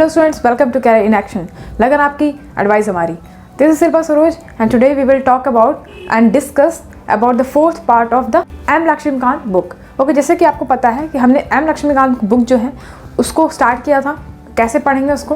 Hello students, welcome to career in action. लगन आपकी, advice हमारी। This is Shilpa Saroj and today we will talk about and discuss about the fourth part of the M Laxmikanth book. Okay, जैसे कि आपको पता है कि हमने एम लक्ष्मीकांत बुक जो है उसको स्टार्ट किया था। कैसे पढ़ेंगे उसको,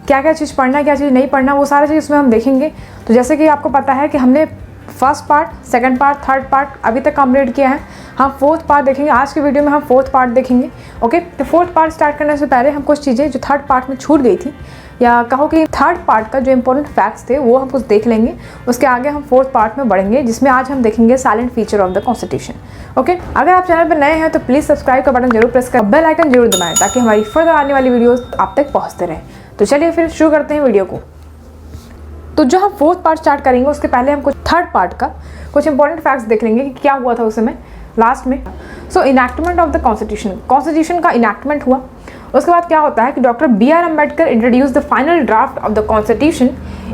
क्या क्या चीज़ पढ़ना है, क्या चीज़ नहीं पढ़ना, वो सारा चीज़ उसमें हम देखेंगे। तो जैसे कि आपको पता है कि हमने first part, second part, third part अभी तक कंप्लीट किया है। हम फोर्थ पार्ट देखेंगे। आज के वीडियो में हम फोर्थ पार्ट देखेंगे। ओके, तो फोर्थ पार्ट स्टार्ट करने से पहले हम कुछ चीज़ें जो थर्ड पार्ट में छूट गई थी, या कहो कि थर्ड पार्ट का जो इंपॉर्टेंट फैक्ट्स थे वो हम कुछ देख लेंगे। उसके आगे हम फोर्थ पार्ट में बढ़ेंगे, जिसमें आज हम देखेंगे silent feature of the constitution. Okay, अगर आप चैनल पर नए हैं तो प्लीज़ सब्सक्राइब का बटन जरूर प्रेस करें, बेल आइकन जरूर दबाएं ताकि हमारी फर्दर आने वाली वीडियोज़ आप तक पहुँचते रहें। तो चलिए फिर शुरू करते हैं वीडियो को। तो जो हम फोर्थ पार्ट स्टार्ट करेंगे उसके पहले हम कुछ थर्ड पार्ट का कुछ इंपॉर्टेंट फैक्ट्स देख लेंगे कि क्या हुआ था उस समय लास्ट में। सो इनैक्टमेंट ऑफ द कॉन्स्टिट्यूशन का इनैक्टमेंट हुआ। उसके बाद क्या होता है कि doctor B.R. Ambedkar introduce the final draft of the constitution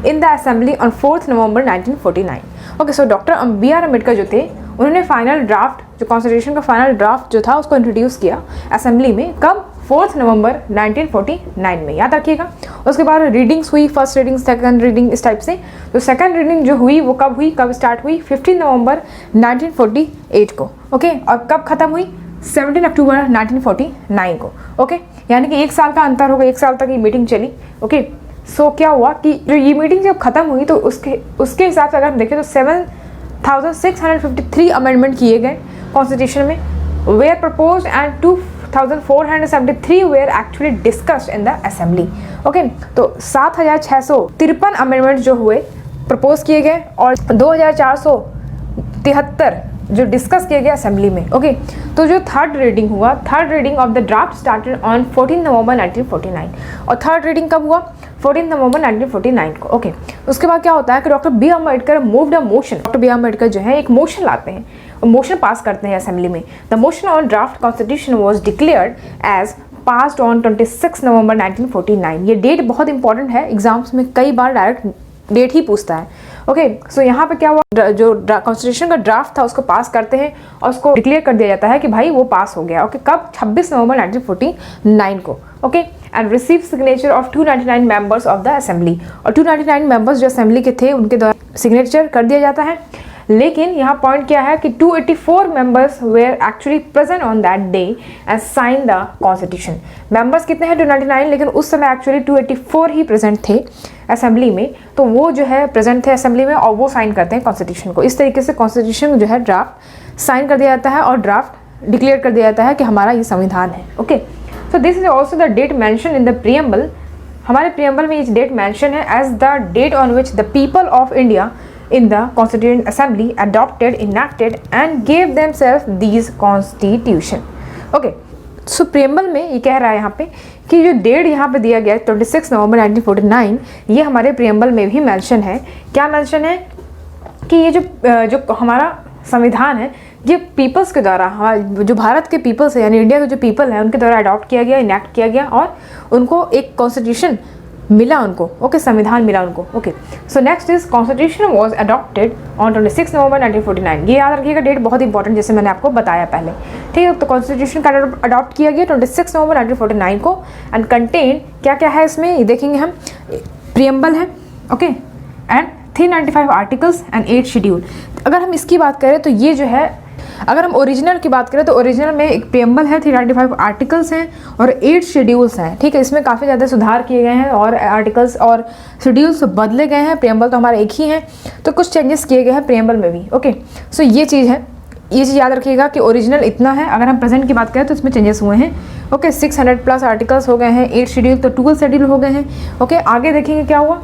in the assembly on 4 November 1949। Okay, so doctor B.R. Ambedkar जो थे उन्होंने फाइनल ड्राफ्ट, जो कॉन्स्टिट्यूशन का फाइनल ड्राफ्ट जो था उसको इंट्रोड्यूस किया असेंबली में। कब? 4 नवंबर 1949 में, याद रखिएगा। उसके बाद रीडिंग्स हुई, फर्स्ट रीडिंग, सेकंड रीडिंग, इस टाइप से। तो सेकंड रीडिंग जो हुई वो कब हुई, कब स्टार्ट हुई? 15 नवंबर 1948 को। ओके, और कब खत्म हुई? 17 अक्टूबर 1949 को। ओके, यानी कि 1 साल का अंतर होगा, 1 साल तक ये मीटिंग चली। ओके, सो क्या हुआ कि जो ये मीटिंग जब खत्म हुई तो उसके हिसाब से अगर हम देखें तो 7,653 अमेंडमेंट किए गए कॉन्स्टिट्यूशन में, were proposed and 2,473 were actually discussed in the assembly. Okay, तो 7,653 अमेंडमेंट जो हुए, प्रपोज किए गए, और 2,473 जो डिस्कस किए गए असेंबली में। ओके, तो जो थर्ड रीडिंग हुआ, third reading of the draft started on 14 नवंबर 1949। और थर्ड रीडिंग कब हुआ? 14 नवंबर 1949 को। ओके, उसके बाद क्या होता है कि doctor B. Ambedkar moved a motion. Doctor B. Ambedkar जो है एक मोशन लाते हैं, मोशन पास करते हैं असेंबली में। The motion on draft constitution was declared as passed on 26 November 1949। ये डेट बहुत इंपॉर्टेंट है, एग्जाम्स में कई बार डायरेक्ट डेट ही पूछता है। ओके, सो यहाँ पे क्या हुआ, जो कॉन्स्टिट्यूशन का ड्राफ्ट था उसको पास करते हैं और उसको डिक्लेयर कर दिया जाता है कि भाई वो पास हो गया। ओके, कब? 26 नवंबर 1949 को। Okay, and receive signature of 299 members of the assembly. और 299 मेंबर्स जो असेंबली के थे उनके द्वारा सिग्नेचर कर दिया जाता है। लेकिन यहाँ पॉइंट क्या है कि 284 members were actually present on that day and sign the constitution. Members कितने हैं? 299, लेकिन उस समय एक्चुअली 284 ही प्रेजेंट थे असेंबली में। तो वो जो है प्रेजेंट थे असेंबली में और वो साइन करते हैं कॉन्स्टिट्यूशन को। इस तरीके से कॉन्स्टिट्यूशन जो है ड्राफ्ट साइन कर दिया जाता है और ड्राफ्ट डिक्लेयर कर दिया जाता है कि हमारा ये संविधान है। Okay, so this is also the date mention in the preamble. हमारे प्रियम्बल में ये डेट मैंशन है as the date on which the people of India in the Constituent Assembly adopted, enacted and gave themselves these constitution. Okay, so preamble में ये कह रहा है यहाँ पे कि जो डेट यहाँ पे दिया गया है 26 नवंबर 1949, ये हमारे प्रियम्बल में भी मेंशन है। क्या मेंशन है कि ये जो हमारा संविधान है ये पीपल्स के द्वारा, जो भारत के पीपल्स है यानी इंडिया के जो पीपल है उनके द्वारा अडॉप्ट किया गया, इनैक्ट किया गया और उनको एक कॉन्स्टिट्यूशन मिला उनको। ओके, संविधान मिला उनको। Okay, so next is constitution was adopted on 26 November 1949। ये याद रखिएगा, डेट बहुत इंपॉर्टेंट, जैसे मैंने आपको बताया पहले। ठीक है, तो कॉन्स्टिट्यूशन का अडॉप्ट किया गया 26 नवंबर 1949 को। एंड कंटेन क्या क्या है इसमें ये देखेंगे हम। प्रियम्बल है, okay, and 395 articles and 8 schedule. अगर हम इसकी बात करें तो ये जो है, अगर हम ओरिजिनल की बात करें तो ओरिजिनल में एक प्रियम्बल है, 395 आर्टिकल्स हैं और 8 शेड्यूल्स हैं। ठीक है, इसमें काफ़ी ज़्यादा सुधार किए गए हैं और आर्टिकल्स और शेड्यूल्स बदले गए हैं। प्रियम्बल तो हमारा एक ही है, तो कुछ चेंजेस किए गए हैं प्रियम्बल में भी। ओके, सो ये चीज़ है, ये चीज़ याद रखिएगा कि ओरिजिनल इतना है। अगर हम प्रेजेंट की बात करें तो इसमें चेंजेस हुए हैं। ओके, 600+ आर्टिकल्स हो गए हैं, 8 शेड्यूल तो 12 शेड्यूल हो गए हैं। ओके, आगे देखेंगे क्या हुआ।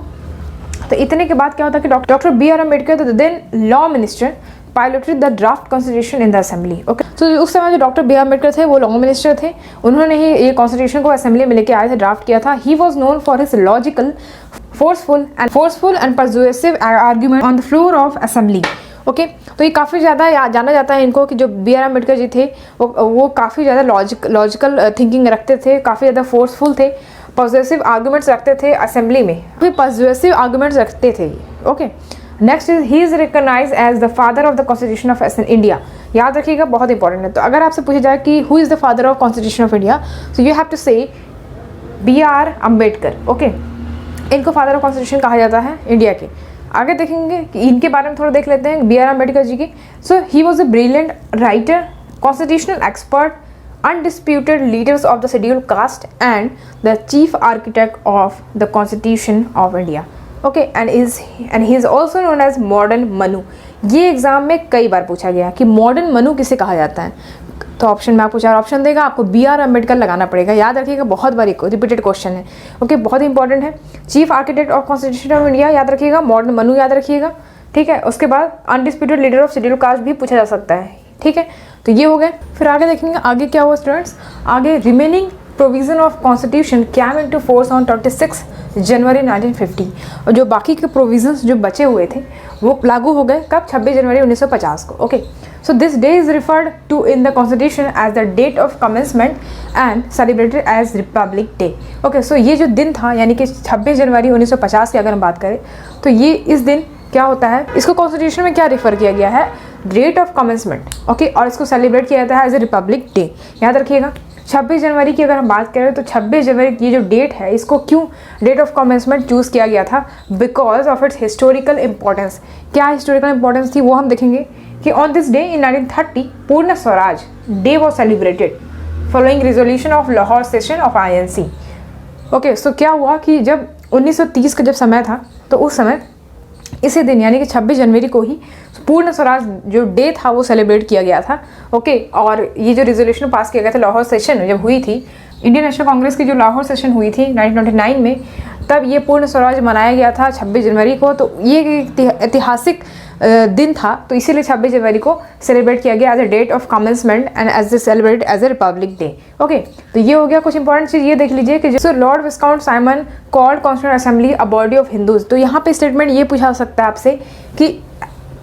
तो इतने के बाद क्या होता है कि doctor B.R. Ambedkar, the then law minister, piloted the draft constitution in the assembly. Okay, तो उस समय जो डॉक्टर B.R. अम्बेडकर थे वो लॉ मिनिस्टर थे, उन्होंने ही ये कॉन्स्टिट्यूशन को असेंबली में लेके आए थे, ड्राफ्ट किया था। He was known for his logical, forceful and persuasive argument on the floor of assembly. Okay, तो ये काफ़ी ज़्यादा जाना जाता है इनको कि जो B.R. अम्बेडकर जी थे वो काफ़ी ज़्यादा लॉजिकल थिंकिंग रखते थे, काफ़ी ज़्यादा फोर्सफुल थे, पॉजिटिव आर्गूमेंट्स रखते थे असेंबली में, फिर पॉजिटिव आर्गूमेंट्स रखते थे। Okay, next is he is recognise as the father of the constitution of India. याद रखिएगा, बहुत इंपॉर्टेंट है। तो अगर आपसे पूछा जाए कि who is the father of constitution of India, so you have to say BR Ambedkar, okay, इनको फादर ऑफ कॉन्स्टिट्यूशन कहा जाता है इंडिया के। आगे देखेंगे कि इनके बारे में थोड़ा देख लेते हैं BR अम्बेडकर जी की। So he was a brilliant writer, constitutional expert, undisputed leaders of the scheduled caste and the chief architect of the constitution of India, okay, and he is also known as modern Manu। ये exam में कई बार पूछा गया कि modern Manu किसे कहा जाता है, तो ऑप्शन में आपको 4 ऑप्शन देगा, आपको BR अम्बेडकर लगाना पड़ेगा, याद रखिएगा, बहुत बार रिपीटेड क्वेश्चन है, ओके, बहुत इंपॉर्टेंट है। Chief architect of constitution of India याद रखिएगा, मॉडर्न मनु याद रखिएगा, ठीक है। उसके बाद undisputed leader of scheduled caste भी पूछा जा सकता है, ठीक है, तो ये हो गए। फिर आगे देखेंगे आगे क्या हुआ स्टूडेंट्स, आगे remaining provision of constitution came into force on 26 जनवरी 1950, और जो बाकी के प्रोविजंस जो बचे हुए थे वो लागू हो गए कब, 26 जनवरी 1950 को, okay. So this day is referred to in the constitution as the date of commencement and celebrated as Republic day, okay. So ये जो दिन था यानी कि 26 जनवरी 1950 की अगर हम बात करें तो ये इस दिन क्या होता है, इसको कॉन्स्टिट्यूशन में क्या रिफर किया गया है, डेट ऑफ कमेंसमेंट, ओके, और इसको सेलिब्रेट किया जाता है एज ए रिपब्लिक डे, याद रखिएगा। 26 जनवरी की अगर हम बात करें तो 26 जनवरी की ये जो डेट है इसको क्यों डेट ऑफ कमेंसमेंट चूज़ किया गया था, because of its historical importance. क्या हिस्टोरिकल इंपॉर्टेंस थी वो हम देखेंगे कि on this day in 1930 Purna Swaraj day was celebrated following resolution of Lahore session of INC, okay. So क्या हुआ कि जब 1930 का जब समय था तो उस समय इसी दिन यानी कि 26 जनवरी को ही पूर्ण स्वराज जो डे था वो सेलिब्रेट किया गया था, ओके। और ये जो रिजोल्यूशन पास किया गया था लाहौर सेशन जब हुई थी, इंडियन नेशनल कांग्रेस की जो लाहौर सेशन हुई थी 1929 में, तब ये पूर्ण स्वराज मनाया गया था 26 जनवरी को। तो ये ऐतिहासिक दिन था, तो इसीलिए 26 जनवरी को सेलिब्रेट किया गया as a date of commencement and as a celebrate as a republic day, okay. तो ये हो गया कुछ इंपॉर्टेंट चीज़। ये देख लीजिए कि जो Lord viscount Simon called constituent assembly a body of Hindus, तो यहाँ पे स्टेटमेंट ये पूछा सकता है आपसे कि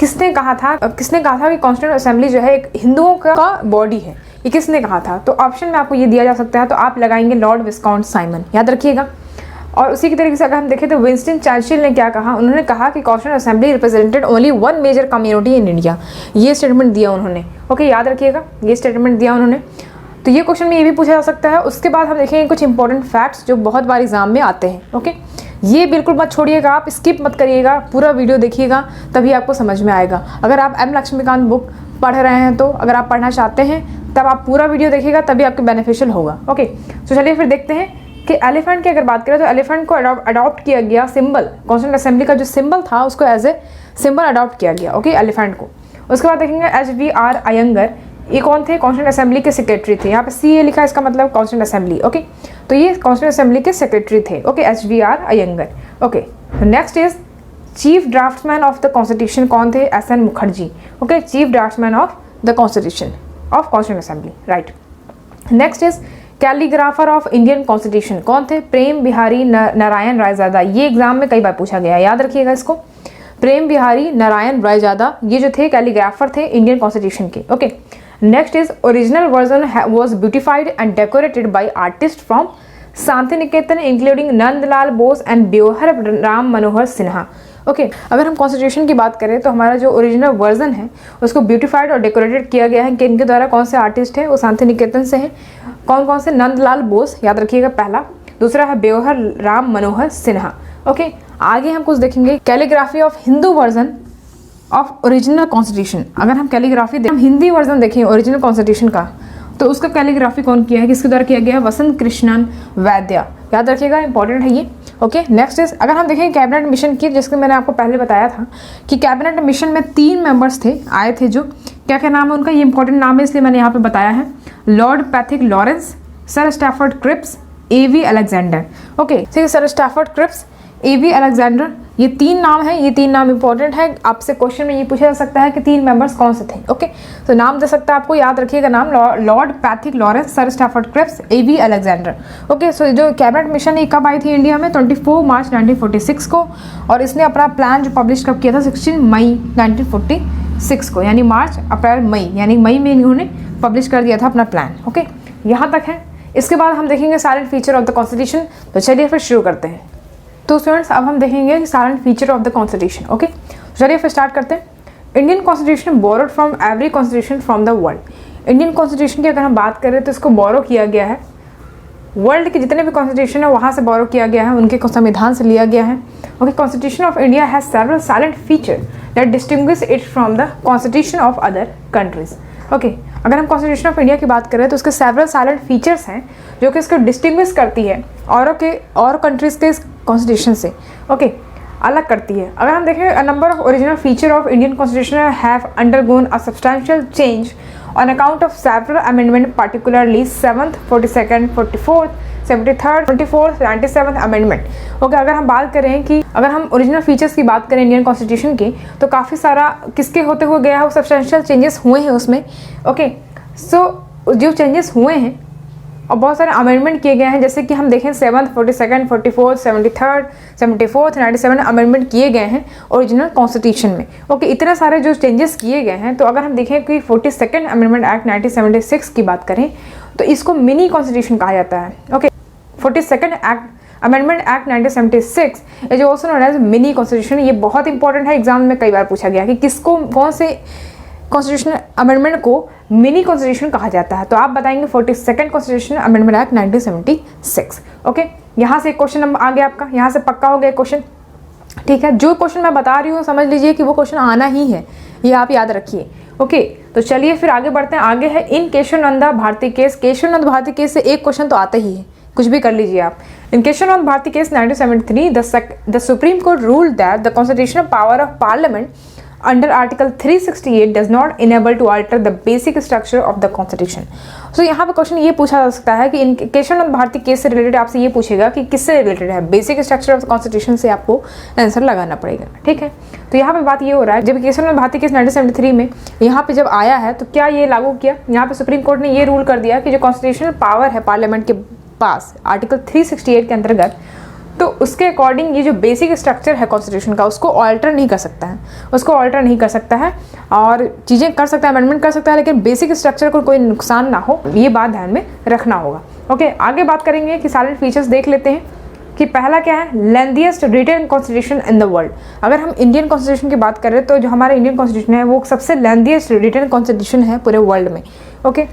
किसने कहा था कि कॉन्स्टिट्यूएंट असेंबली जो है एक हिंदुओं का बॉडी है, ये किसने कहा था, तो ऑप्शन में आपको ये दिया जा सकता है, तो आप लगाएंगे लॉर्ड विस्काउंट साइमन, याद रखिएगा। और उसी की तरीके से अगर हम देखें तो विंस्टन चर्चिल ने क्या कहा, उन्होंने कहा कि constituent assembly represented only one major community in India, ये स्टेटमेंट दिया उन्होंने, ओके, याद रखिएगा, ये स्टेटमेंट दिया उन्होंने। तो ये क्वेश्चन में ये भी पूछा जा सकता है। उसके बाद हम देखेंगे कुछ इंपॉर्टेंट फैक्ट्स जो बहुत बार एग्जाम में आते हैं, ओके। ये बिल्कुल मत छोड़िएगा, आप स्किप मत करिएगा, पूरा वीडियो देखिएगा तभी आपको समझ में आएगा। अगर आप M लक्ष्मीकांत बुक पढ़ रहे हैं तो अगर आप पढ़ना चाहते हैं तब आप पूरा वीडियो देखिएगा तभी आपको बेनिफिशियल होगा, ओके। तो चलिए फिर देखते हैं कि एलिफेंट की अगर बात करें तो एलिफेंट को अडॉप्ट किया गया सिंबल, कॉन्स्टिट्यूएंट असेंबली का जो सिंबल था उसको एज ए सिंबल अडॉप्ट किया गया, ओके, एलिफेंट को। उसके बाद देखेंगे HVR अयंगर, ये कौन थे, कॉन्स्टिट्यूएंट असेंबली के सेक्रेटरी थे, यहाँ पे CA लिखा है, इसका मतलब कॉन्स्टिट्यूएंट असेंबली, ओके। तो ये कॉन्स्टिट्यूएंट असेंबली के सेक्रेटरी थे, okay, HVR Iyengar, okay. Next is chief draftsman of the constitution कौन थे, SN Mukherjee, okay, chief draftsman of the constitution of constituent assembly, right. Next is calligrapher of Indian constitution कौन थे, प्रेम बिहारी नारायण रायजादा, ये exam में कई बार पूछा गया, याद रखिएगा इसको, प्रेम बिहारी नारायण रायजादा ये जो थे कैलीग्राफर थे इंडियन कॉन्स्टिट्यूशन के, okay. Next is original version was beautified and decorated by artist from Shantiniketan including Nandlal Bose and Beohar Ram Manohar Sinha, okay. अगर हम कॉन्स्टिट्यूशन की बात करें तो हमारा जो ओरिजिनल वर्जन है उसको ब्यूटिफाइड और डेकोरेटेड किया गया है कि इनके द्वारा कौन से आर्टिस्ट है, वो शांति निकेतन से हैं, कौन से, नंदलाल बोस, याद रखिएगा पहला, दूसरा है ब्योहर राम मनोहर सिन्हा, ओके। आगे हम कुछ देखेंगे calligraphy of Hindu version of original constitution. अगर हम कैलीग्राफी हम हिंदी वर्जन देखें ओरिजिनल कॉन्स्टिट्यूशन का तो उसका कैलीग्राफी कौन किया है, किसके द्वारा किया गया है, वसंत कृष्णन वैद्य, याद रखिएगा, इंपॉर्टेंट है ये, ओके। नेक्स्ट इज अगर हम देखें कैबिनेट मिशन की, जिसके मैंने आपको पहले बताया था कि कैबिनेट मिशन में 3 मेंबर्स थे आए थे, जो क्या क्या नाम है उनका, ये इंपॉर्टेंट नाम है इसलिए मैंने यहाँ पे बताया है, Lord Pethick Lawrence, sir Stafford Cripps, AV Alexander, okay, ठीक है, sir Stafford Cripps, AV Alexander, ये 3 नाम है, ये 3 नाम इंपॉर्टेंट है, आपसे क्वेश्चन में ये पूछा जा सकता है कि 3 मेंबर्स कौन से थे, ओके। तो नाम दे सकता है आपको, याद रखिएगा नाम, Lord Pethick Lawrence, sir Stafford Cripps, AV Alexander, okay. So जो कैबिनेट मिशन ये कब आई थी इंडिया में, 24 मार्च 1946 को, और इसने अपना प्लान जो पब्लिश कब किया था, 16 मई 1946 को, यानी मार्च अप्रैल मई, यानी मई में इन्होंने पब्लिश कर दिया था अपना प्लान, ओके। यहाँ तक है। इसके बाद हम देखेंगे silent feature of the constitution, तो चलिए फिर शुरू करते हैं। तो स्टूडेंट्स अब हम देखेंगे silent feature of the constitution, okay. चलिए फिर स्टार्ट करते हैं। Indian constitution borrowed from every constitution from the world. Indian constitution की अगर हम बात करें तो इसको बोरो किया गया है वर्ल्ड के जितने भी कॉन्स्टिट्यूशन है वहाँ से बोरो किया गया है, उनके संविधान से लिया गया है। Okay, constitution of India has several silent feature that distinguish it from the constitution of other countries. Okay, अगर हम कॉन्स्टिट्यूशन ऑफ इंडिया की बात करें तो उसके सेवरल साइलेंट फीचर्स हैं जो कि इसको डिस्टिंग्विश करती है और कंट्रीज़ के कॉन्स्टिट्यूशन से। ओके, अलग करती है। अगर हम देखें, a number of original feature of Indian constitution have undergone a substantial change on account of several amendment, particularly 7th, 42nd, 44th, 73rd, 24th, 97th amendment। Okay, अगर हम बात करें कि अगर हम ओरिजिनल फीचर्स की बात करें इंडियन कॉन्स्टिट्यूशन की, तो काफ़ी सारा किसके होते हुए गया है, सब्सटेंशियल चेंजेस हुए हैं उसमें। ओके, सो जो चेंजेस हुए हैं और बहुत सारे अमेंडमेंट किए गए हैं, जैसे कि हम देखें 7th, 42nd, 44th, 73rd, 74th, 97 amendment किए गए हैं ओरिजिनल कॉन्स्टिट्यूशन में। ओके, इतने सारे जो चेंजेस किए गए हैं, तो अगर हम देखें कि 42nd अमेंडमेंट एक्ट 1976 की बात करें तो इसको मिनी कॉन्स्टिट्यूशन कहा जाता है। Okay, 42nd act amendment act 1976 is also known as mini constitution. ये बहुत इंपॉर्टेंट है, एग्जाम में कई बार पूछा गया कि किसको, कौन से कॉन्स्टिट्यूशन अमेंडमेंट को मिनी कॉन्स्टिट्यूशन कहा जाता है, तो आप बताएंगे 42nd constitution amendment act 1976। Okay, यहाँ से एक क्वेश्चन नंबर आ गया आपका, यहाँ से पक्का हो गया क्वेश्चन। ठीक है, जो क्वेश्चन मैं बता रही हूँ समझ लीजिए कि वो क्वेश्चन आना ही है, ये आप याद रखिए। ओके, तो चलिए फिर आगे बढ़ते हैं। आगे है इन केशवानंद भारती केस। केशवानंद भारती केस से एक क्वेश्चन तो आता ही है, कुछ भी कर लीजिए आप। In Kesavananda Bharati case 1973 the Supreme Court ruled that the constitutional power of parliament under Article 368 does not enable to alter the basic structure of the Constitution। तो यहाँ पे क्वेश्चन ये पूछा जा सकता है कि इन केशवानंद भारती केस से रिलेटेड आपसे ये पूछेगा कि किससे रिलेटेड है, basic structure of the constitution से आपको आंसर लगाना पड़ेगा। ठीक है, तो यहाँ पे बात ये हो रहा है, जब केशवानंद भारती केस 1973 में यहाँ पे जब आया है तो क्या ये लागू किया, यहाँ पे सुप्रीम कोर्ट ने ये रूल कर दिया कि जो कॉन्स्टिट्यूशनल पावर है पार्लियामेंट के पास आर्टिकल 368 के अंतर्गत, तो उसके अकॉर्डिंग ये जो बेसिक स्ट्रक्चर है कॉन्स्टिट्यूशन का उसको ऑल्टर नहीं कर सकता है, उसको ऑल्टर नहीं कर सकता है और चीज़ें कर सकता है, अमेंडमेंट कर सकता है, लेकिन बेसिक स्ट्रक्चर को कोई नुकसान ना हो, ये बात ध्यान में रखना होगा। ओके, आगे बात करेंगे कि साइलेंट फीचर्स देख लेते हैं कि पहला क्या है, lengthiest written constitution in the world. अगर हम इंडियन कॉन्स्टिट्यूशन की बात करें तो जो हमारा इंडियन कॉन्स्टिट्यूशन है वो सबसे लेंथीएस्ट रिटन कॉन्स्टिट्यूशन है पूरे वर्ल्ड में। ओके,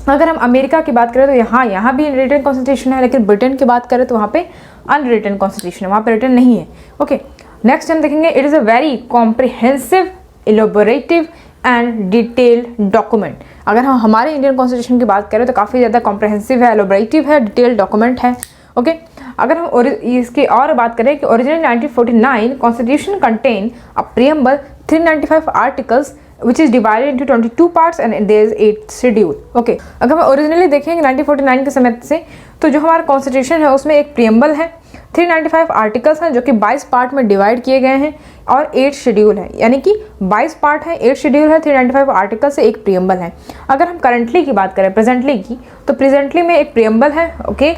अगर हम अमेरिका की बात करें तो यहाँ भी रिटन कॉन्स्टिट्यूशन है, लेकिन ब्रिटेन की बात करें तो वहाँ पे अनरिटन कॉन्स्टिट्यूशन है, वहाँ पे रिटन नहीं है। ओके, नेक्स्ट हम देखेंगे, it is a very comprehensive, elaborative and detailed document. अगर हम हमारे इंडियन कॉन्स्टिट्यूशन की बात करें तो काफ़ी ज़्यादा कॉम्प्रिहेंसिव है, इलोबोरेटिव है, डिटेल्ड डॉक्यूमेंट है। ओके, अगर हम इसकी और बात करें कि original 1949 constitution contain a preamble 395 articles which is divided into 22 parts and there is 8 schedule। Okay, अगर हम ओरिजिनली देखेंगे 1949 के समय से तो जो हमारा कॉन्स्टिट्यूशन है उसमें एक प्रीएम्बल है, 395 आर्टिकल्स हैं जो कि 22 पार्ट में डिवाइड किए गए हैं और 8 शेड्यूल है, यानी कि 22 पार्ट है, 8 शेड्यूल है, 395 आर्टिकल से एक प्रीएम्बल है। अगर हम करंटली की बात करें, प्रेजेंटली की, तो प्रेजेंटली में एक प्रीएम्बल है। ओके,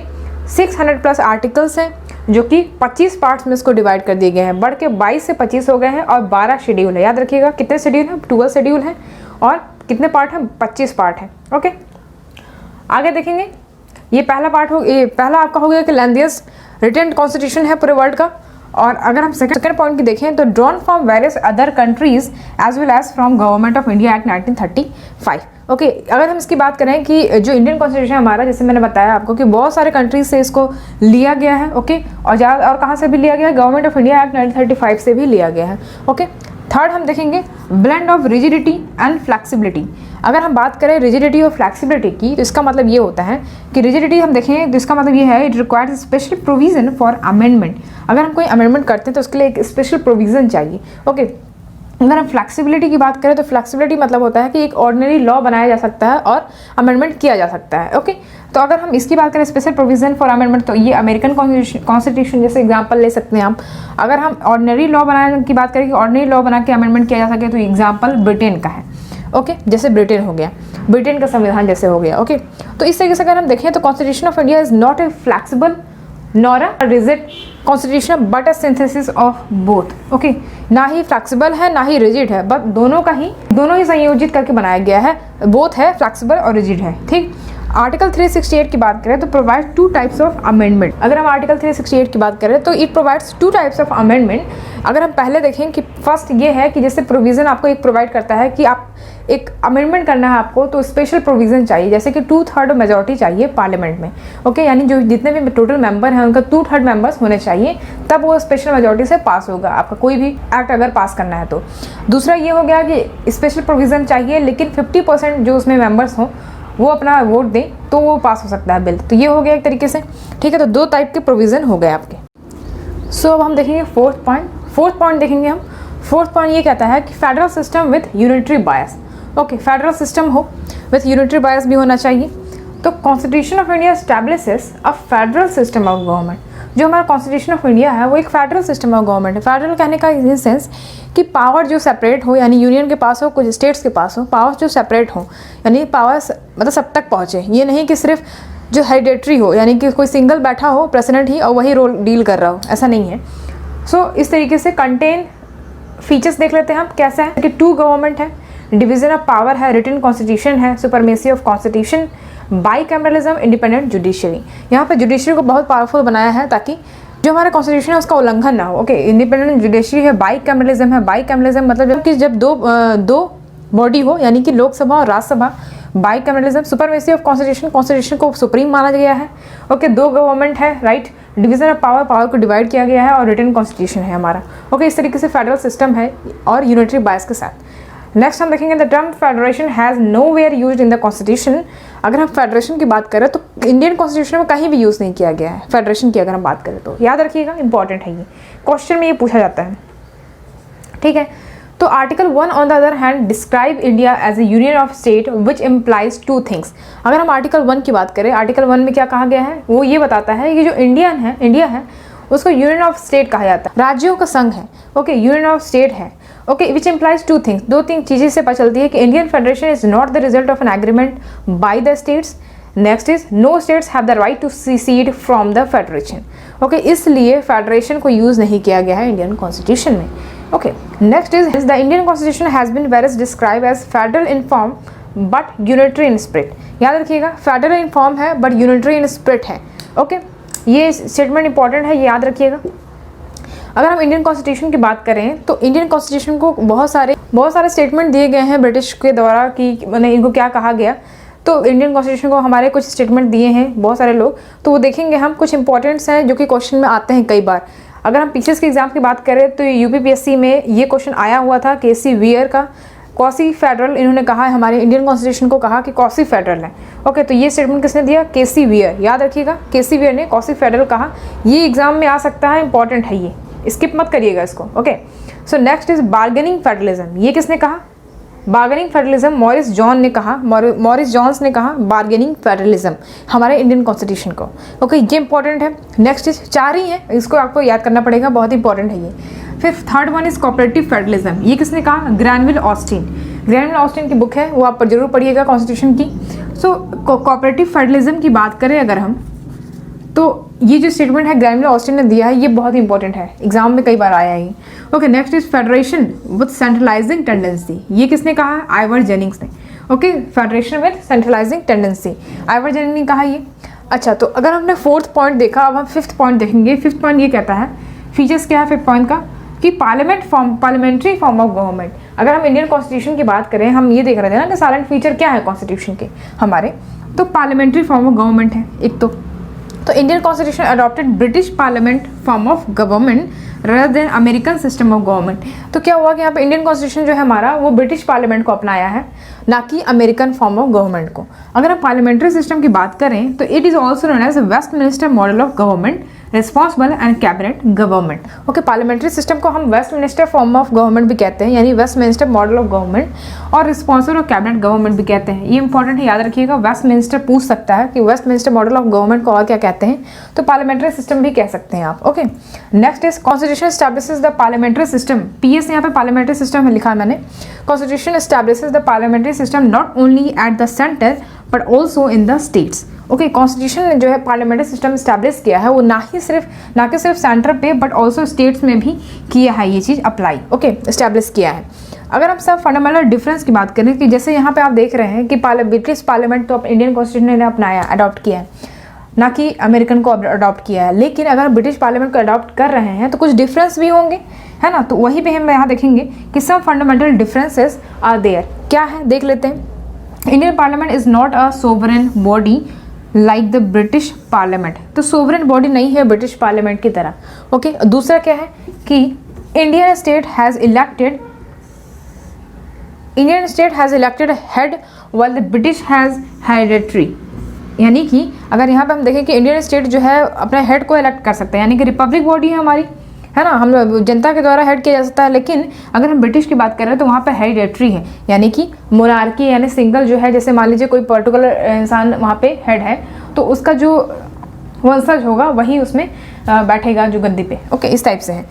600 प्लस आर्टिकल्स हैं जो कि 25 पार्ट्स में इसको डिवाइड कर दिए गए हैं, बढ़ के 22 से 25 हो गए हैं और 12 शेड्यूल है। याद रखिएगा कितने शेड्यूल हैं, 12 शेड्यूल हैं और कितने पार्ट हैं, 25 पार्ट हैं। ओके, आगे देखेंगे, ये पहला पार्ट हो, ये पहला आपका हो गया कि लेंथीएस्ट रिटन कॉन्स्टिट्यूशन है पूरे वर्ल्ड का। और अगर हम सेकंड पॉइंट की देखें तो drawn from various other countries as well as from government of India act 1935। Okay, अगर हम इसकी बात करें कि जो इंडियन कॉन्स्टिट्यूशन हमारा, जैसे मैंने बताया आपको कि बहुत सारे कंट्रीज से इसको लिया गया है। ओके, और कहाँ से भी लिया गया है, गवर्नमेंट ऑफ इंडिया एक्ट 1935 से भी लिया गया है। ओके, थर्ड हम देखेंगे blend of rigidity and flexibility. अगर हम बात करें रिजिडिटी और फ्लैक्सिबिलिटी की तो इसका मतलब ये होता है कि रिजिडिटी हम देखें तो इसका मतलब ये है, it requires special provision for amendment. अगर हम कोई अमेंडमेंट करते हैं तो उसके लिए एक स्पेशल प्रोविजन चाहिए। ओके, अगर हम फ्लैक्सिबिलिटी की बात करें तो फ्लैक्सिबिलिटी मतलब होता है कि एक ऑर्डिनरी लॉ बनाया जा सकता है और अमेंडमेंट किया जा सकता है। ओके, तो अगर हम इसकी बात करें स्पेशल प्रोविजन फॉर अमेंडमेंट, तो ये अमेरिकन कॉन्स्टिट्यूशन जैसे एग्जांपल ले सकते हैं हम। अगर हम ऑर्डिनरी लॉ बनाने की बात करें कि ऑर्डिनरी लॉ बना के अमेंडमेंट किया जा सके तो एग्जाम्पल ब्रिटेन का है। ओके, जैसे ब्रिटेन हो गया, ब्रिटेन का संविधान जैसे हो गया। ओके, तो इस तरीके से अगर हम देखें तो constitution of India is not a flexible nor a rigid constitution but a synthesis of both. Okay, ना ही फ्लैक्सिबल है ना ही रिजिड है, बट दोनों ही संयोजित करके बनाया गया है, बोथ है, फ्लैक्सिबल और रिजिड है। ठीक, आर्टिकल 368 की बात करें तो provide two types of amendment. अगर हम आर्टिकल 368 की बात करें तो it provides two types of amendment. अगर हम पहले देखें कि फर्स्ट ये है कि जैसे प्रोविज़न आपको एक प्रोवाइड करता है कि आप एक अमेंडमेंट करना है आपको, तो स्पेशल प्रोविज़न चाहिए, जैसे कि 2/3 मेजॉरिटी चाहिए पार्लियामेंट में। ओके, यानी जो जितने भी टोटल मेंबर हैं उनका 2/3 मेंबर्स होने चाहिए, तब वो स्पेशल मेजॉरिटी से पास होगा आपका कोई भी एक्ट अगर पास करना है तो। दूसरा ये हो गया कि स्पेशल प्रोविज़न चाहिए लेकिन 50% जो उसमें मेंबर्स हों वो अपना वोट दें तो वो पास हो सकता है बिल। तो ये हो गया एक तरीके से, ठीक है। तो दो टाइप के प्रोविज़न हो गए आपके। सो अब हम देखेंगे फोर्थ पॉइंट देखेंगे हम। फोर्थ पॉइंट ये कहता है कि federal system with unitary bias. Okay, federal system हो विथ यूनिटरी बायस भी होना चाहिए। तो constitution of India establishes a federal system of government. जो हमारा कॉन्स्टिट्यूशन ऑफ इंडिया है वो एक फेडरल सिस्टम ऑफ गवर्नमेंट है। फेडरल कहने का इन सेंस कि पावर जो सेपरेट हो, यानी यूनियन के पास हो, कुछ स्टेट्स के पास हो, पावर्स जो सेपरेट हो, यानी पावर्स मतलब सब तक पहुँचे। ये नहीं कि सिर्फ जो हेरिडेटरी हो, यानी कि कोई सिंगल बैठा हो प्रेसिडेंट ही और वही रोल डील कर रहा हो, ऐसा नहीं है। सो इस तरीके से कंटेन फीचर्स देख लेते हैं हम कैसा है कि टू गवर्नमेंट है, डिवीजन ऑफ पावर है, रिटन कॉन्स्टिट्यूशन है, supremacy of constitution, bicameralism, independent judiciary. यहाँ पे जुडिशरी को बहुत पावरफुल बनाया है ताकि जो हमारा कॉन्स्टिट्यूशन है उसका उल्लंघन ना हो। ओके, इंडिपेंडेंट जुडिशरी है, बाईकैमरलिज्म है। बाईकैमरलिज्म मतलब कि जब दो बॉडी हो, यानी कि लोकसभा और Rajya Sabha. Bicameralism, supremacy of constitution, constitution को सुप्रीम माना गया है। ओके, दो गवर्नमेंट है, right. Division of power, power को डिवाइड किया गया है, और रिटन कॉन्स्टिट्यूशन है हमारा। ओके, इस तरीके से फेडरल सिस्टम है और यूनिटरी बायस के साथ। नेक्स्ट हम देखेंगे the term federation has nowhere used in the constitution. अगर हम फेडरेशन की बात करें तो इंडियन कॉन्स्टिट्यूशन में कहीं भी यूज़ नहीं किया गया है फेडरेशन की। अगर हम बात करें तो याद रखिएगा, इंपॉर्टेंट है, ये क्वेश्चन में ये पूछा जाता है, ठीक है। तो article 1 on the other hand describe India as a union of state which implies two things. अगर हम आर्टिकल 1 की बात करें, आर्टिकल 1 में क्या कहा गया है, वो ये बताता है कि जो इंडिया है उसको यूनियन ऑफ स्टेट कहा जाता है, राज्यों का संघ है। ओके, यूनियन ऑफ स्टेट है। Okay, which implies two things, दो तीन चीज़ें से पता चलती है कि Indian federation is not the result of an agreement by the states. Next is no states have the right to secede from the federation. Okay, इसलिए फेडरेशन को यूज़ नहीं किया गया है इंडियन कॉन्स्टिट्यूशन में। Okay, next is the Indian constitution has been various describe as federal in form but unitary in spirit. याद रखिएगा, federal in form है बट यूनिटरी इन स्पिरिट है। ओके, ये स्टेटमेंट इंपॉर्टेंट है, ये याद रखिएगा। अगर हम इंडियन कॉन्स्टिट्यूशन की बात करें तो इंडियन कॉन्स्टिट्यूशन को बहुत सारे स्टेटमेंट दिए गए हैं ब्रिटिश के द्वारा कि मैंने इनको क्या कहा गया। तो इंडियन कॉन्स्टिट्यूशन को हमारे कुछ स्टेटमेंट दिए हैं बहुत सारे लोग, तो वो देखेंगे हम। कुछ इंपॉर्टेंट्स हैं जो कि क्वेश्चन में आते हैं कई बार। अगर हम पीछे के एग्जाम की बात करें तो यूपीपीएससी में ये क्वेश्चन आया हुआ था, केसी वियर का, क्वासी फेडरल। इन्होंने कहा है, हमारे इंडियन कॉन्स्टिट्यूशन को कहा कि क्वासी फेडरल है। ओके, तो ये स्टेटमेंट किसने दिया, केसी वियर। याद रखिएगा, केसी वियर ने क्वासी फेडरल कहा। ये एग्जाम में आ सकता है, इंपॉर्टेंट है, ये स्किप मत करिएगा इसको। Okay, so next is bargaining federalism. ये किसने कहा, बार्गेनिंग फेडरलिज्म मॉरिस जॉन ने कहा, मॉरिस जॉन्स ने कहा बार्गेनिंग फेडरलिज्म हमारे इंडियन कॉन्स्टिट्यूशन को। ओके, ये इंपॉर्टेंट है। नेक्स्ट इज 4 ही है, इसको आपको याद करना पड़ेगा, बहुत इंपॉर्टेंट है ये। फिर third one is cooperative federalism. ये किसने कहा, ग्रैनविल ऑस्टिन। ग्रैनविल ऑस्टिन की बुक है, वो आप पर जरूर पढ़िएगा कॉन्स्टिट्यूशन की। सो कोऑपरेटिव फेडरलिज्म की बात करें अगर हम, तो ये जो स्टेटमेंट है ग्रैनविल ऑस्टिन ने दिया है, ये बहुत इंपॉर्टेंट है, एग्जाम में कई बार आया है। Okay, next is federation with centralising tendency. ये किसने कहा, आइवर जेनिंग्स ने। Okay, federation with centralising tendency, Ivoire ginning ने कहा ये। अच्छा, तो अगर हमने फोर्थ पॉइंट देखा, अब हम फिफ्थ पॉइंट देखेंगे। फिफ्थ पॉइंट ये कहता है, फीचर्स क्या है फिफ्थ पॉइंट का, कि पार्लियामेंट्री फॉर्म ऑफ गवर्नमेंट। अगर हम इंडियन कॉन्स्टिट्यूशन की बात करें, हम ये देख रहे थे ना कि साइलेंट फीचर क्या है कॉन्स्टिट्यूशन के हमारे, तो पार्लियामेंट्री फॉर्म ऑफ गवर्नमेंट है एक। तो Indian constitution adopted British parliament form of government rather than American system of government. तो क्या हुआ कि यहाँ पे इंडियन कॉन्स्टिट्यूशन जो है हमारा, वो ब्रिटिश पार्लियामेंट को अपनाया है, ना कि अमेरिकन फॉर्म ऑफ गवर्नमेंट को। अगर हम पार्लियामेंट्री सिस्टम की बात करें तो it is also known as Westminster model of government, responsible and cabinet government. Okay, parliamentary system को हम वेस्टमिनिस्टर फॉर्म ऑफ गवर्नमेंट भी कहते हैं, यानी वेस्टमिनिस्टर मॉडल ऑफ गवर्नमेंट, और रिस्पॉन्सिबल और कैबिनेट गवर्नमेंट भी कहते हैं। ये इंपॉर्टेंट है, याद रखिएगा। वेस्टमिनिस्टर पूछ सकता है कि वेस्टमिनिस्टर मॉडल ऑफ गवर्नमेंट को और क्या कहते हैं, तो पार्लियामेंट्री सिस्टम भी कह सकते हैं आप। Okay, next is constitution establishes the parliamentary system. PS यहाँ पे पार्लियामेंट्री सिस्टम लिखा है मैंने। Constitution establishes the parliamentary system not only at the centre but also in the states. Okay, constitution ने जो है पार्लियामेंट्री सिस्टम इस्टेब्लिश किया है वो ना कि सिर्फ सेंटर पे बट ऑल्सो स्टेट्स में भी किया है ये चीज़ अप्लाई, ओके, इस्टेब्लिश किया है। अगर हम सब फंडामेंटल डिफरेंस की बात करें कि जैसे यहाँ पे आप देख रहे हैं कि ब्रिटिश पार्लियामेंट तो इंडियन कॉन्स्टिट्यूशन ने अपनाया, अडॉप्ट किया है, ना कि अमेरिकन को अडॉप्ट किया है, लेकिन अगर ब्रिटिश पार्लियामेंट को अडॉप्ट कर रहे हैं तो कुछ डिफरेंस भी होंगे, है ना। तो वही भी हम यहाँ देखेंगे कि some fundamental differences are there. क्या है देख लेते हैं। Indian parliament is not a sovereign body like the British parliament, तो सोवरेन बॉडी नहीं है ब्रिटिश पार्लियामेंट की तरह, ओके। दूसरा क्या है कि Indian state has elected head while the British has hereditary, यानी कि अगर यहाँ पे हम देखें कि इंडियन स्टेट जो है अपने हेड को इलेक्ट कर सकते हैं, यानी कि रिपब्लिक बॉडी है हमारी, है ना, हम जनता के द्वारा हेड किया जा सकता है। लेकिन अगर हम ब्रिटिश की बात कर रहे हैं तो वहाँ पे हेरिडेटरी है, यानी कि मोनार्की यानी सिंगल जो है, जैसे मान लीजिए कोई पर्टिकुलर इंसान वहाँ पे हेड है तो उसका जो वंशज होगा वही उसमें बैठेगा जो गद्दी पे, ओके, इस टाइप से है।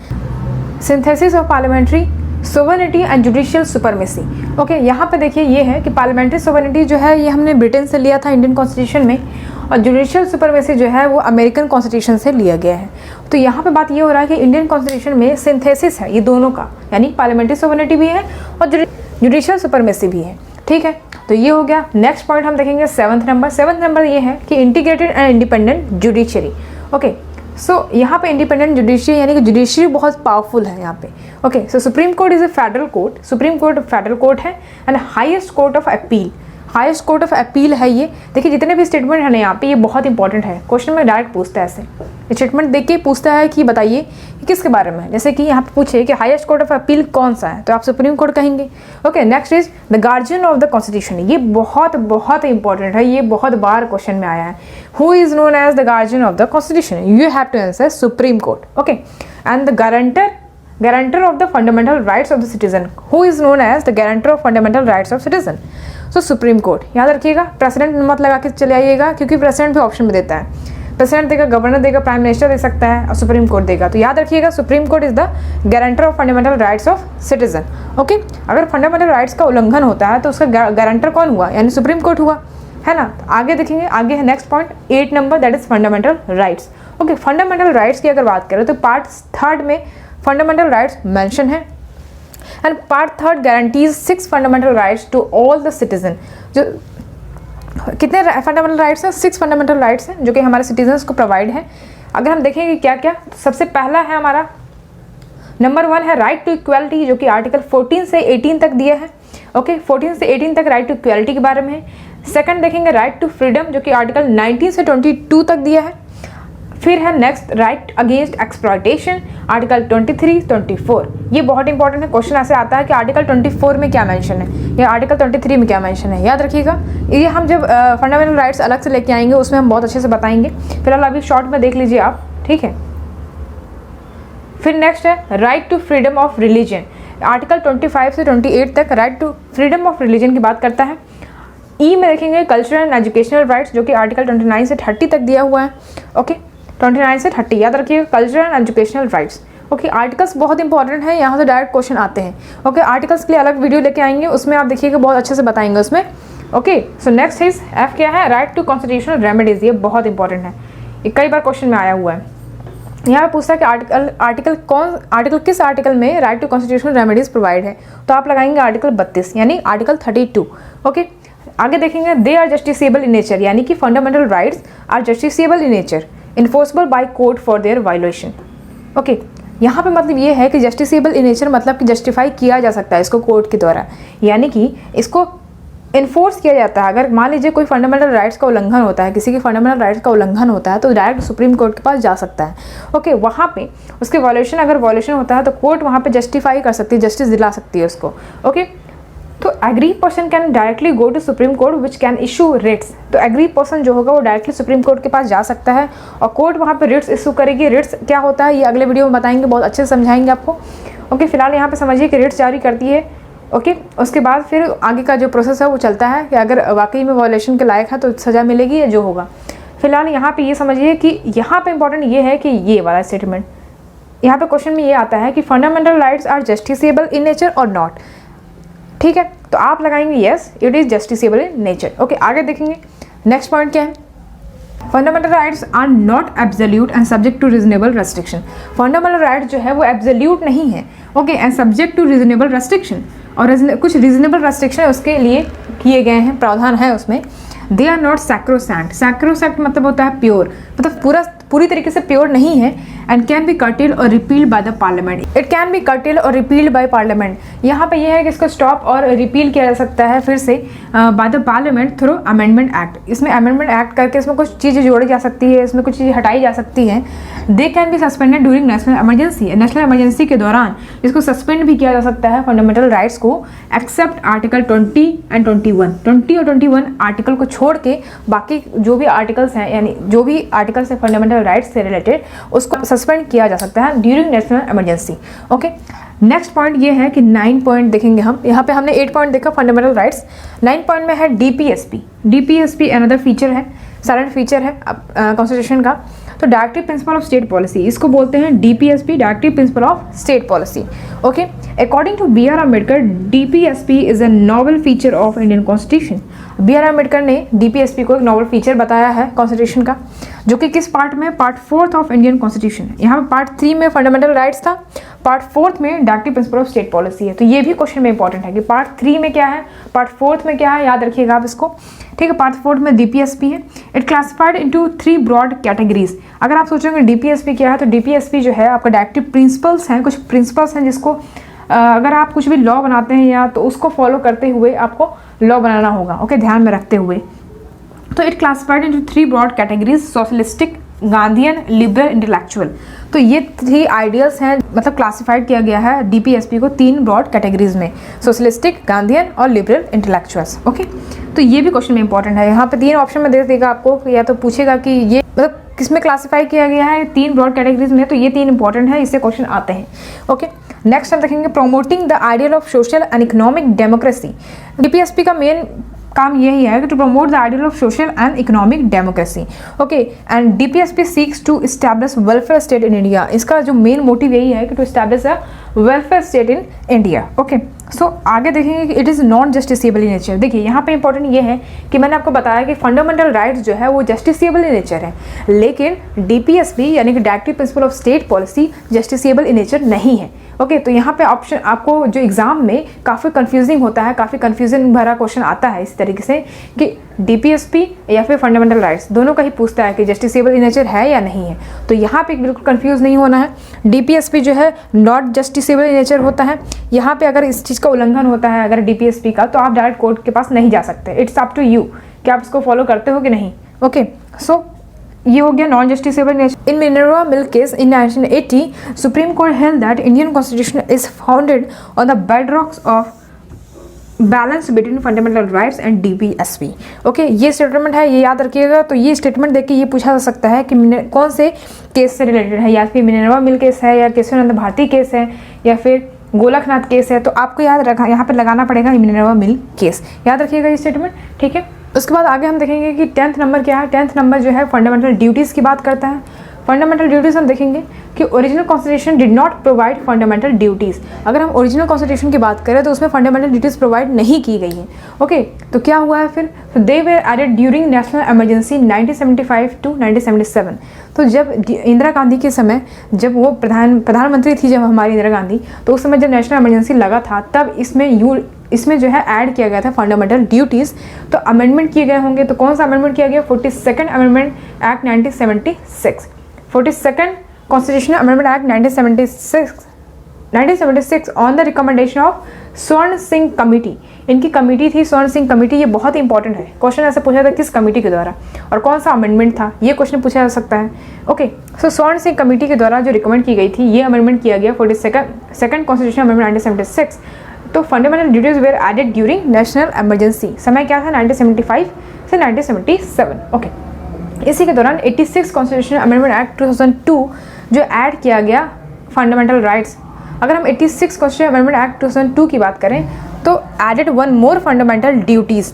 Synthesis of parliamentary sovereignty and judicial supremacy, okay. यहाँ पे देखिए ये है कि पार्लियामेंट्री सोवरेनिटी जो है ये हमने ब्रिटेन से लिया था इंडियन कॉन्स्टिट्यूशन में, और जुडिशियल सुपरमेसी जो है वो अमेरिकन कॉन्स्टिट्यूशन से लिया गया है। तो यहाँ पे बात ये हो रहा है कि इंडियन कॉन्स्टिट्यूशन में सिंथेसिस है ये दोनों का, यानी पार्लियामेंट्री सोवरेनिटी भी है और जुडिशियल सुपरमेसी भी है, ठीक है। तो ये हो गया। नेक्स्ट पॉइंट हम देखेंगे सेवन्थ नंबर ये है कि integrated and independent judiciary, okay. So यहाँ पे इंडिपेंडेंट जुडिशरी यानी कि जुडिशरी बहुत पावरफुल है यहाँ पे, okay. So Supreme Court is a federal court, Supreme Court federal court है and highest court of appeal, highest court of appeal है ये। देखिए जितने भी स्टेटमेंट है ना यहाँ पे ये बहुत इंपॉर्टेंट है, क्वेश्चन में डायरेक्ट पूछता है ऐसे, स्टेटमेंट देख के पूछता है कि बताइए कि किसके बारे में है। जैसे कि यहाँ पे पूछे कि हाईएस्ट कोर्ट ऑफ अपील कौन सा है तो आप सुप्रीम कोर्ट कहेंगे, okay. Next is the guardian of the constitution, ये बहुत बहुत इंपॉर्टेंट है, ये बहुत बार क्वेश्चन में आया है। Who is known as the guardian of the constitution, you have to answer supreme court, okay. And the guarantor of the fundamental rights of the citizen, who is known as the guarantor of fundamental rights of citizen, so supreme court. याद रखिएगा, president मत लगा के चले आइएगा क्योंकि president भी option में देता है, प्रेसिडेंट देगा, गवर्नर देगा, प्राइम मिनिस्टर दे सकता है और सुप्रीम कोर्ट देगा। तो याद रखिएगा supreme Court is the guarantor of fundamental rights of citizen, okay. अगर फंडामेंटल राइट्स का उल्लंघन होता है तो उसका गारंटर कौन हुआ, यानी सुप्रीम कोर्ट हुआ, है ना। आगे देखेंगे, आगे है next point 8 number, that is fundamental rights, okay. Fundamental rights की अगर बात करें तो पार्ट 3 में फंडामेंटल राइट्स मेंशन है and part 3 guarantees 6 fundamental rights to all the citizen. जो कितने फंडामेंटल राइट्स हैं, 6 फंडामेंटल राइट्स हैं जो कि हमारे सिटीजन्स को प्रोवाइड है। अगर हम देखेंगे क्या क्या, सबसे पहला है हमारा नंबर 1 है राइट टू इक्वालिटी, जो कि आर्टिकल 14 से 18 तक दिया है, ओके। 14 से 18 तक राइट टू इक्वालिटी के बारे में है। सेकंड देखेंगे राइट टू फ्रीडम, जो कि आर्टिकल 19 से 22 तक दिया है। फिर है next right against exploitation, article 23, 24। ये बहुत इंपॉर्टेंट है, क्वेश्चन ऐसे आता है कि आर्टिकल 24 में क्या मेंशन है या आर्टिकल 23 में क्या मेंशन है, याद रखिएगा। ये हम जब फंडामेंटल राइट्स अलग से लेके आएंगे उसमें हम बहुत अच्छे से बताएंगे, फिलहाल अभी शॉर्ट में देख लीजिए आप, ठीक है। फिर नेक्स्ट है right to freedom of religion, article 25 से 28 तक right to freedom of religion की बात करता है। ई में देखेंगे कल्चरल एंड एजुकेशनल राइट्स, जो कि आर्टिकल 29 से 30 तक दिया हुआ है, ओके। 29 से 30 याद रखिएगा, cultural and educational rights, okay. Articles बहुत इंपॉर्टेंट है, यहाँ से डायरेक्ट क्वेश्चन आते हैं, ओके। आर्टिकल्स के लिए अलग वीडियो लेके आएंगे, उसमें आप देखिएगा बहुत अच्छे से बताएंगे उसमें, okay. So next is F क्या है, राइट टू कॉन्स्टिट्यूशनल रेमेडीज, ये बहुत इंपॉर्टेंट है, ये कई बार क्वेश्चन में आया हुआ है। यहाँ पे पूछता है कि आर्टिकल किस आर्टिकल में right to constitutional remedies provide है, तो आप लगाएंगे आर्टिकल 32 यानी आर्टिकल 32, ओके। आगे देखेंगे they are justiciable in nature, यानी कि fundamental rights are justiciable in nature, enforceable by court for their violation, okay. यहाँ पे मतलब ये है कि जस्टिसेबल इन नेचर मतलब कि जस्टिफाई किया जा सकता है इसको कोर्ट के द्वारा, यानी कि इसको इन्फोर्स किया जाता है। अगर मान लीजिए कोई फंडामेंटल राइट्स का उल्लंघन होता है, किसी के फंडामेंटल राइट्स का उल्लंघन होता है तो डायरेक्ट सुप्रीम कोर्ट के पास जा सकता है, ओके। वहाँ पे उसके वायलेशन, अगर वायलेशन होता है तो कोर्ट वहाँ पे जस्टिफाई कर सकती है, जस्टिस दिला सकती है उसको, ओके। तो aggrieved person can directly go to supreme court which can issue writs, तो एग्री पर्सन जो होगा वो डायरेक्टली सुप्रीम कोर्ट के पास जा सकता है और कोर्ट वहाँ पे रिट्स इशू करेगी। रिट्स क्या होता है ये अगले वीडियो में बताएंगे, बहुत अच्छे से समझाएंगे आपको, ओके। फिलहाल यहाँ पे समझिए कि रिट्स जारी करती है, ओके। उसके बाद फिर आगे का जो प्रोसेस है वो चलता है कि अगर वाकई में वायलेशन के लायक है तो सज़ा मिलेगी या जो होगा। फिलहाल यहाँ पे ये समझिए कि यहाँ पे इंपॉर्टेंट ये है कि ये वाला स्टेटमेंट, यहाँ पे क्वेश्चन में ये आता है कि fundamental rights are justiciable in nature और नॉट, ठीक है। तो आप लगाएंगे yes it is justiciable in nature, okay. आगे देखेंगे नेक्स्ट पॉइंट क्या है, fundamental rights are not absolute and subject to reasonable restriction. Fundamental rights जो है वो एब्सोल्यूट नहीं है, okay, and subject to reasonable restriction, और कुछ रीजनेबल रेस्ट्रिक्शन उसके लिए किए गए हैं, प्रावधान है उसमें। They are not sacrosanct. Sacrosanct मतलब होता है प्योर, मतलब पूरी तरीके से प्योर नहीं है। एंड कैन बी कर्टेल और repealed by the parliament. It can be cartel और रिपील्ड बाय पार्लियामेंट। यहाँ पे यह है कि इसको स्टॉप और रिपील किया जा सकता है फिर से by the parliament through amendment act. इसमें अमेंडमेंट एक्ट करके इसमें कुछ चीज़ें जोड़ी जा सकती है, इसमें कुछ चीज़ें हटाई जा सकती हैं। They can be suspended during national emergency. National emergency के दौरान इसको सस्पेंड भी किया जा सकता है फंडामेंटल राइट्स को, एक्सेप्ट आर्टिकल 20 एंड 21। 20 और 21 आर्टिकल को छोड़ के बाकी जो भी आर्टिकल्स हैं, यानी जो भी आर्टिकल्स है फंडामेंटल राइट्स से रिलेटेड, उसको सस्पेंड किया जा सकता है during national emergency. Okay, next point ये है कि 9 पॉइंट देखेंगे हम। यहाँ पे हमने 8 पॉइंट देखा फंडामेंटल राइट्स। 9 पॉइंट में है डीपीएसपी। डीपीएसपी अनदर फीचर है, साइलेंट फीचर है कॉन्स्टिट्यूशन का। तो directive principle of state policy, इसको बोलते हैं DPSP, directive principle of state policy. Okay, according to B R Ambedkar, DPSP is a novel feature of Indian constitution. B R Ambedkar ने DPSP को एक नॉवल फीचर बताया है कॉन्स्टिट्यूशन का, जो कि किस पार्ट में, पार्ट 4 ऑफ इंडियन कॉन्स्टिट्यूशन। यहाँ पे पार्ट 3 में फंडामेंटल राइट्स था, पार्ट 4 में directive principle of state policy है। तो ये भी क्वेश्चन में इंपॉर्टेंट है कि पार्ट 3 में क्या है, पार्ट 4 में क्या है, याद रखिएगा आप इसको, ठीक है। पार्ट 4 में डीपीएसपी है। It classified into 3 broad categories. अगर आप सोचेंगे डीपीएसपी क्या है, तो डीपीएसपी जो है आपका डायरेक्टिव प्रिंसिपल्स हैं, कुछ प्रिंसिपल्स हैं जिसको अगर आप कुछ भी लॉ बनाते हैं या तो उसको फॉलो करते हुए आपको लॉ बनाना होगा, ओके, ध्यान में रखते हुए। तो it classified into 3 broad categories, socialistic, Gandhian, liberal, intellectual. तो ये 3 आइडियल्स हैं, मतलब क्लासिफाइड किया गया है डीपीएसपी को 3 ब्रॉड कैटेगरीज में, सोशलिस्टिक, गांधीयन और लिबरल, इंटेलेक्चुअल्स। ओके, तो ये भी क्वेश्चन में इंपॉर्टेंट है। यहाँ पे 3 ऑप्शन में दे देगा आपको, या तो पूछेगा कि ये मतलब किस में क्लासिफाई किया गया है, 3 ब्रॉड कैटेगरीज में, तो ये 3 इंपॉर्टेंट है, इससे क्वेश्चन आते हैं। ओके, नेक्स्ट हम देखेंगे promoting the ideal of social and economic democracy. DPSP का मेन काम यही है कि to promote the ideal of social and economic democracy. Okay, and DPSP seeks to establish welfare state in India. इसका जो main motive यही है कि to establish a welfare state in India. Okay, so आगे देखेंगे कि it is non justiciable in nature. देखिए यहाँ पे इंपॉर्टेंट ये है कि मैंने आपको बताया कि फंडामेंटल राइट्स जो है वो जस्टिसेबल इन नेचर है, लेकिन डीपीएसपी यानी कि directive principle of state policy justiciable in nature नहीं है। ओके, तो यहाँ पे ऑप्शन आपको जो एग्जाम में काफ़ी कंफ्यूजिंग होता है, काफ़ी कंफ्यूजन भरा क्वेश्चन आता है इस तरीके से कि डीपीएसपी या फिर फंडामेंटल राइट्स दोनों का ही पूछता है कि जस्टिसेबल इन नेचर है या नहीं है। तो यहाँ पे बिल्कुल कंफ्यूज नहीं होना है। डीपीएसपी जो है नॉट जस्टिसेबल इन नेचर होता है। यहाँ पे अगर इस चीज़ का उल्लंघन होता है अगर डीपीएसपी का, तो आप डायरेक्ट कोर्ट के पास नहीं जा सकते। इट्स अप टू यू कि आप इसको फॉलो करते हो कि नहीं। ओके, सो ये हो गया non justiciable nature. In Minerva Mills case in 1980 Supreme Court held that Indian constitution is founded on the bedrocks of balance between fundamental rights and DPSP. Okay, ये स्टेटमेंट है, ये याद रखिएगा। तो ये स्टेटमेंट देख के ये पूछा जा सकता है कि कौन से केस से रिलेटेड है, या फिर मिनरवा मिल्क केस है, या केशवानंद भारती केस है, या फिर गोलकनाथ केस है। तो आपको याद रखा, यहाँ पे लगाना पड़ेगा मिनरवा मिल्क केस। याद रखिएगा ये स्टेटमेंट, ठीक है। उसके बाद आगे हम देखेंगे कि 10th नंबर क्या है। 10th नंबर जो है फंडामेंटल ड्यूटीज़ की बात करता है। फंडामेंटल ड्यूटीज़ हम देखेंगे कि original constitution did not provide fundamental duties. अगर हम ओरिजिनल कॉन्स्टिट्यूशन की बात करें तो उसमें फंडामेंटल ड्यूटीज़ प्रोवाइड नहीं की गई हैं। ओके, तो क्या हुआ है फिर, तो they were added during national emergency 1975 to 1977। तो जब इंदिरा गांधी के समय, जब वो प्रधानमंत्री थी जब हमारी इंदिरा गांधी, तो उस समय जब नेशनल इमरजेंसी लगा था तब इसमें जो है ऐड किया गया था फंडामेंटल ड्यूटीज़। तो अमेंडमेंट किए गए होंगे। तो कौन सा अमेंडमेंट किया गया, 42nd amendment act 1976, 42nd constitutional amendment act 1976 on the recommendation of स्वर्ण सिंह कमेटी। इनकी कमेटी थी स्वर्ण सिंह कमेटी। ये बहुत ही इंपॉर्टेंट है, क्वेश्चन ऐसे पूछा था किस कमेटी के द्वारा और कौन सा अमेंडमेंट था, ये क्वेश्चन पूछा जा सकता है। ओके, सो स्वर्ण सिंह कमेटी के द्वारा जो रिकमेंड की गई थी ये अमेंडमेंट किया गया 42nd कॉन्स्टिट्यूशनल अमेंडमेंट 1976। तो fundamental duties were added during national emergency. समय क्या था, 1975 से 1977। ओके, इसी के दौरान 86 कॉन्स्टिट्यूशनल अमेंडमेंट एक्ट 2002 जो ऐड किया गया फंडामेंटल राइट्स। अगर हम 86 कॉन्स्टिट्यूशनल अमेंडमेंट एक्ट 2002 की बात करें तो एडेड 1 मोर फंडामेंटल ड्यूटीज़।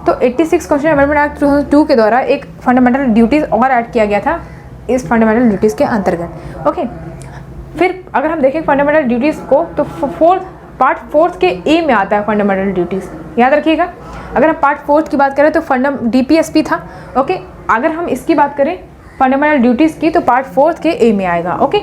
तो 86 कॉन्स्टिट्यूशनल अमेंडमेंट एक्ट 2002 के द्वारा एक फंडामेंटल ड्यूटीज़ और ऐड किया गया था इस फंडामेंटल ड्यूटीज़ के अंतर्गत। ओके, फिर अगर हम देखें फंडामेंटल ड्यूटीज़ को तो 4th पार्ट 4 के ए में आता है फंडामेंटल ड्यूटीज़, याद रखिएगा। अगर हम पार्ट 4 की बात करें तो DPSP था, ओके। अगर हम इसकी बात करें फंडामेंटल ड्यूटीज़ की तो पार्ट 4 के ए में आएगा, ओके।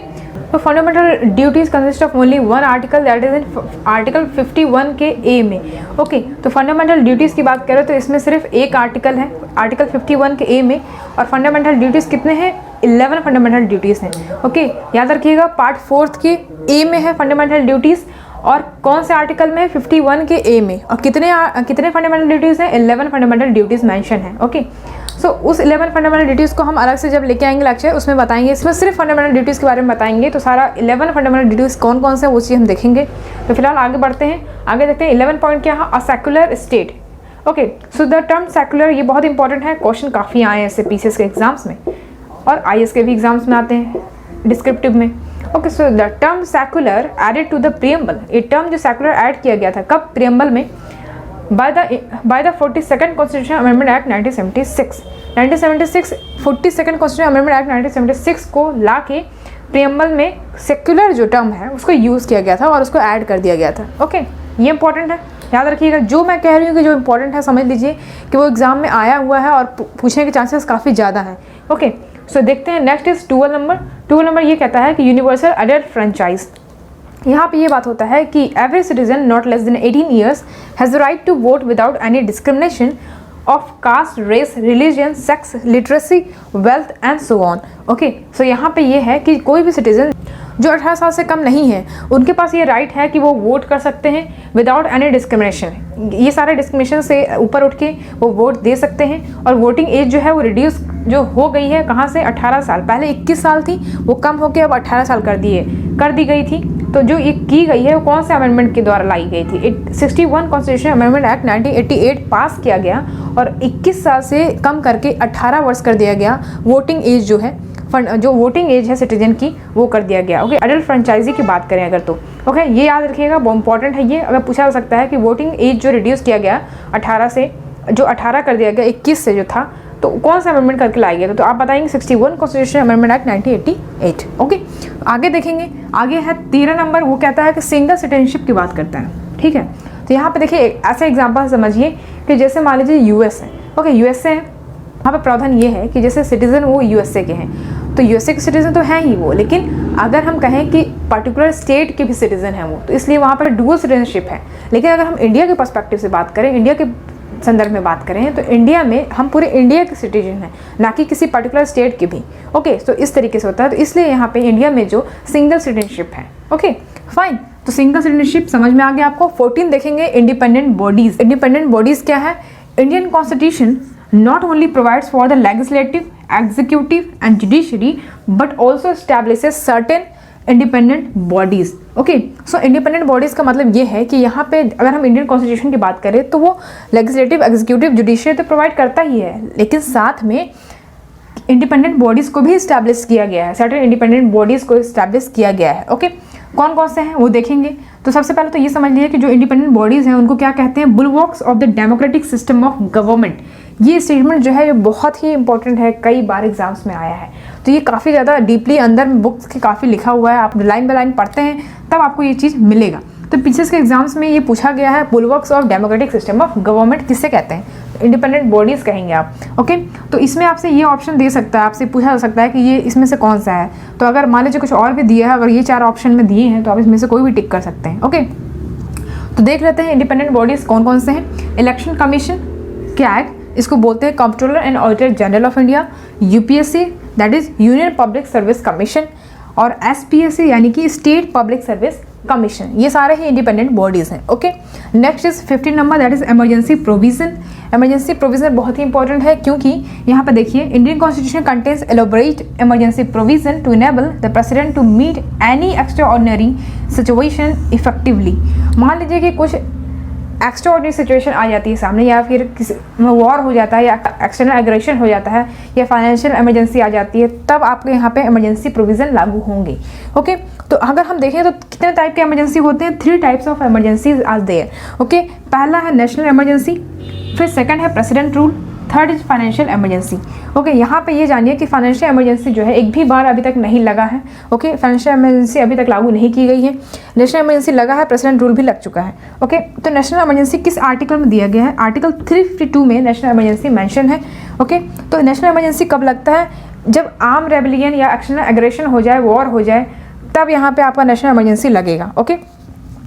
तो fundamental duties consist of only one article, that is in article 51 के ए में, ओके। तो फंडामेंटल ड्यूटीज़ की बात करें तो इसमें सिर्फ एक आर्टिकल है, आर्टिकल 51 के ए में, और फंडामेंटल ड्यूटीज़ कितने हैं? 11 फंडामेंटल ड्यूटीज़ हैं, ओके। याद रखिएगा पार्ट 4 के ए में है फंडामेंटल ड्यूटीज़, और कौन से आर्टिकल में? 51 के ए में। और कितने फंडामेंटल ड्यूटीज़ हैं? 11 फंडामेंटल ड्यूटीज़ मेंशन है, ओके। सो उस 11 फंडामेंटल ड्यूटीज़ को हम अलग से जब लेके आएंगे लेक्चर, उसमें बताएंगे, इसमें सिर्फ फंडामेंटल ड्यूटीज़ के बारे में बताएंगे। तो सारा 11 फंडामेंटल ड्यूटीज़ कौन कौन से वो चीज़ हम देखेंगे। तो फिलहाल आगे बढ़ते हैं, आगे देखते हैं 11 पॉइंट क्या है। A secular state, okay. So the term secular ये बहुत इंपॉर्टेंट है, क्वेश्चन काफ़ी आए हैं इससे पीसीएस के एग्जाम्स में, और IAS के भी एग्जाम्स में आते हैं डिस्क्रिप्टिव में, okay. So the term secular added to the preamble, ये टर्म जो सेक्युलर ऐड किया गया था कब? प्रियम्बल में, by the 42nd constitution amendment act 1976 42nd constitution amendment act 1976 को ला के प्रियम्बल में सेक्युलर जो टर्म है उसको यूज़ किया गया था और उसको ऐड कर दिया गया था, ओके। ये इंपॉर्टेंट है, याद रखिएगा। जो मैं कह रही हूँ कि जो इंपॉर्टेंट है समझ लीजिए कि वो एग्जाम में आया हुआ है और पूछने के चांसेस काफ़ी ज़्यादा हैं, ओके। सो देखते हैं नेक्स्ट इज 12 नंबर ये कहता है कि यूनिवर्सल अडल्ट फ्रेंचाइज। यहाँ पे ये बात होता है कि every citizen not less than 18 years has the right to vote without any discrimination of caste, race, religion, sex, literacy, wealth and so on, okay. So यहाँ पे ये है कि कोई भी सिटीजन जो 18 साल से कम नहीं है उनके पास ये राइट है कि वो वोट कर सकते हैं विदाउट एनी डिस्क्रिमिनेशन। ये सारे डिस्क्रिमिनेशन से ऊपर उठ के वो वोट दे सकते हैं। और वोटिंग एज जो है वो रिड्यूस जो हो गई है कहाँ से? 18 साल, पहले 21 साल थी, वो कम होकर अब 18 साल कर दी गई थी। तो जो ये की गई है वो कौन से अमेंडमेंट के द्वारा लाई गई थी? 61 कॉन्स्टिट्यूशन अमेंडमेंट एक्ट 1988 पास किया गया और 21 साल से कम करके 18 वर्ष कर दिया गया। वोटिंग एज जो है, जो वोटिंग एज है सिटीजन की, वो कर दिया गया, ओके। अडल्ट फ्रेंचाइजी की बात करें अगर तो, ओके, ये याद रखिएगा, बहुत इंपॉर्टेंट है ये। अगर पूछा जा सकता है कि वोटिंग एज जो रिड्यूस किया गया 18 से, जो 18 कर दिया गया 21 से जो था, तो कौन सा अमेंडमेंट करके लाया गया? तो आप बताएंगे 61 कॉन्स्टिट्यूशन अमेंडमेंट एक्ट 1988, ओके। आगे देखेंगे, आगे है 13 नंबर, वो कहता है कि सिंगल सिटीजनशिप की बात करता है, ठीक है। तो यहाँ पे देखिए ऐसा एग्जाम्पल समझिए कि जैसे मान लीजिए US है, ओके, USA है। यहाँ पे प्रावधान ये है कि जैसे सिटीजन वो USA के हैं, तो USA के सिटीजन तो हैं ही वो, लेकिन अगर हम कहें कि पर्टिकुलर स्टेट के भी सिटीजन हैं वो, तो इसलिए वहाँ पर डुअल सिटीजनशिप है। लेकिन अगर हम इंडिया के पर्सपेक्टिव से बात करें, इंडिया के संदर्भ में बात करें, तो इंडिया में हम पूरे इंडिया के सिटीजन हैं, ना कि किसी पर्टिकुलर स्टेट के भी, ओके। तो इस तरीके से होता है, तो इसलिए यहाँ पे इंडिया में जो सिंगल सिटीजनशिप है, ओके, फाइन। तो सिंगल सिटीजनशिप समझ में आ गया आपको। 14 देखेंगे, इंडिपेंडेंट बॉडीज। इंडिपेंडेंट बॉडीज क्या है? Indian constitution not only provides for the legislative, executive and judiciary but also establishes certain independent bodies, okay। so independent bodies का मतलब ये है कि यहाँ पे अगर हम इंडियन कॉन्स्टिट्यूशन की बात करें तो वो लेजिस्लेटिव, एग्जीक्यूटिव, जुडिशियरी तो प्रोवाइड करता ही है, लेकिन साथ में इंडिपेंडेंट बॉडीज़ को भी इस्टेब्लिश किया गया है, सर्टेन इंडिपेंडेंट बॉडीज़ को इस्टेब्लिश किया गया है, ओके। कौन कौन से हैं वो देखेंगे। तो सबसे पहले तो ये समझ लीजिए कि जो इंडिपेंडेंट बॉडीज़ हैं उनको क्या कहते हैं? Bulwarks of the democratic system of government. ये स्टेटमेंट जो है ये बहुत ही इंपॉर्टेंट है, कई बार एग्जाम्स में आया है, तो ये काफ़ी ज़्यादा डीपली अंदर बुक्स के काफ़ी लिखा हुआ है, आप लाइन बाय लाइन पढ़ते हैं तब आपको ये चीज़ मिलेगा। तो पीछे के एग्जाम्स में ये पूछा गया है, bulwarks of democratic system of government किससे कहते हैं? इंडिपेंडेंट बॉडीज़ कहेंगे आप, ओके। तो इसमें आपसे ये ऑप्शन दे सकता है, आपसे पूछा जा सकता है कि ये इसमें से कौन सा है। तो अगर मान लीजिए कुछ और भी दिया है, अगर ये 4 ऑप्शन में दिए हैं तो आप इसमें से कोई भी टिक कर सकते हैं, ओके। तो देख लेते हैं इंडिपेंडेंट बॉडीज़ कौन कौन से हैं। इलेक्शन कमीशन, कैग, इसको बोलते हैं controller and auditor general of India. UPSC that is union public service commission, और SPSC यानी कि स्टेट पब्लिक सर्विस कमीशन। ये सारे ही इंडिपेंडेंट बॉडीज़ हैं, okay. Next is 15 number, that is emergency provision. Emergency provision बहुत ही इंपॉर्टेंट है, क्योंकि यहाँ पे देखिए Indian constitution contains elaborate emergency provision to enable the president to meet any extraordinary situation effectively. मान लीजिए कि कुछ एक्स्ट्रा ऑर्डिनरी सिचुएशन आ जाती है सामने, या फिर किसी वॉर हो जाता है, या एक्सटर्नल एग्रेशन हो जाता है, या फाइनेंशियल इमरजेंसी आ जाती है, तब आपके यहाँ पे इमरजेंसी प्रोविज़न लागू होंगे, ओके। तो अगर हम देखें तो कितने टाइप के इमरजेंसी होते हैं? 3 types of emergencies are there, okay. पहला है नेशनल इमरजेंसी, फिर सेकंड है president rule, third is financial emergency. Okay, यहाँ पे ये जानिए कि फाइनेंशियल इमरजेंसी जो है एक भी बार अभी तक नहीं लगा है। ओके, फाइनेंशियल इमरजेंसी अभी तक लागू नहीं की गई है। नेशनल इमरजेंसी लगा है, प्रेसिडेंट रूल भी लग चुका है। ओके, तो नेशनल इमरजेंसी किस आर्टिकल में दिया गया है? आर्टिकल 352 में नेशनल इमरजेंसी मेंशन है। ओके, तो नेशनल इमरजेंसी कब लगता है? जब आर्म रेबेलियन या एक्सटर्नल एग्रेशन हो जाए, वॉर हो जाए, तब यहाँ पे आपका नेशनल इमरजेंसी लगेगा। ओके,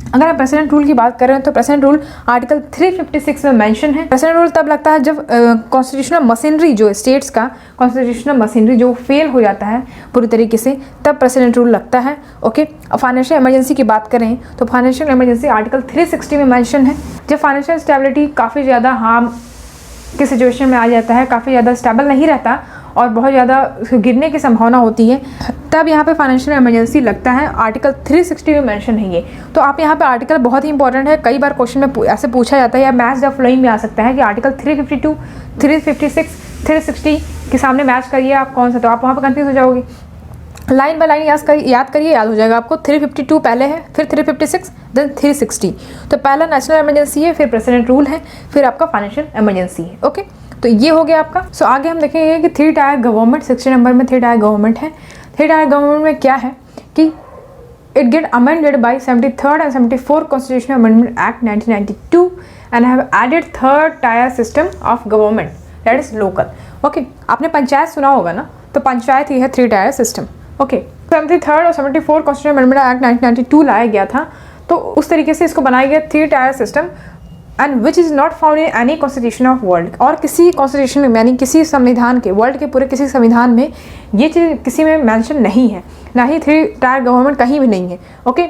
अगर हम प्रेसिडेंट रूल की बात करें तो प्रेसिडेंट रूल आर्टिकल 356 में मेंशन है। प्रेसिडेंट रूल तब लगता है जब कॉन्स्टिट्यूशनल मशीनरी जो स्टेट्स का कॉन्स्टिट्यूशनल मशीनरी जो फेल हो जाता है पूरी तरीके से, तब प्रेसिडेंट रूल लगता है। ओके, और फाइनेंशियल इमरजेंसी की बात करें तो फाइनेंशियल इमरजेंसी आर्टिकल 360 में मेंशन है। जब फाइनेंशियल स्टेबिलिटी काफ़ी ज़्यादा हार्म की सिचुएशन में आ जाता है, काफ़ी ज़्यादा स्टेबल नहीं रहता और बहुत ज़्यादा गिरने की संभावना होती है, तब यहाँ पे फाइनेंशियल इमरजेंसी लगता है। आर्टिकल 360 में मेंशन है ये। तो आप यहाँ पे आर्टिकल बहुत ही इंपॉर्टेंट है, कई बार क्वेश्चन में ऐसे पूछा जाता है या मैच द फॉलोइंग में आ सकता है कि आर्टिकल 352, 356, 360 के सामने मैच करिए आप कौन सा, तो आप वहाँ पर कन्फ्यूज हो जाओगे। लाइन बाय लाइन याद करिए, याद हो जाएगा आपको। 352 पहले है, फिर 356, देन 360। तो पहला नेशनल इमरजेंसी है, फिर प्रेसिडेंट रूल है, फिर आपका फाइनेंशियल इमरजेंसी है। ओके, तो ये हो गया आपका। सो आगे हम देखेंगे कि 3 टायर गवर्नमेंट, 60 नंबर में 3 टायर गवर्नमेंट है। 3 टायर गवर्नमेंट में क्या है कि it get amended by 73rd and 74th constitutional amendment act 1992 and have added 3rd tier system of government, that is local. Okay, आपने पंचायत सुना होगा ना, तो पंचायत ही है 3 टायर सिस्टम। ओके, 73rd और 74th कॉन्स्टिट्यूशनल अमेंडमेंट एक्ट 1992 लाया गया था, तो उस तरीके से इसको बनाया गया 3 tier system and which is not found in any constitution of world. और किसी कॉन्स्टिट्यूशन में, यानी किसी संविधान के, वर्ल्ड के पूरे किसी संविधान में ये चीज़ किसी में मेंशन नहीं है, ना ही 3 टायर गवर्नमेंट कहीं भी नहीं है। ओके,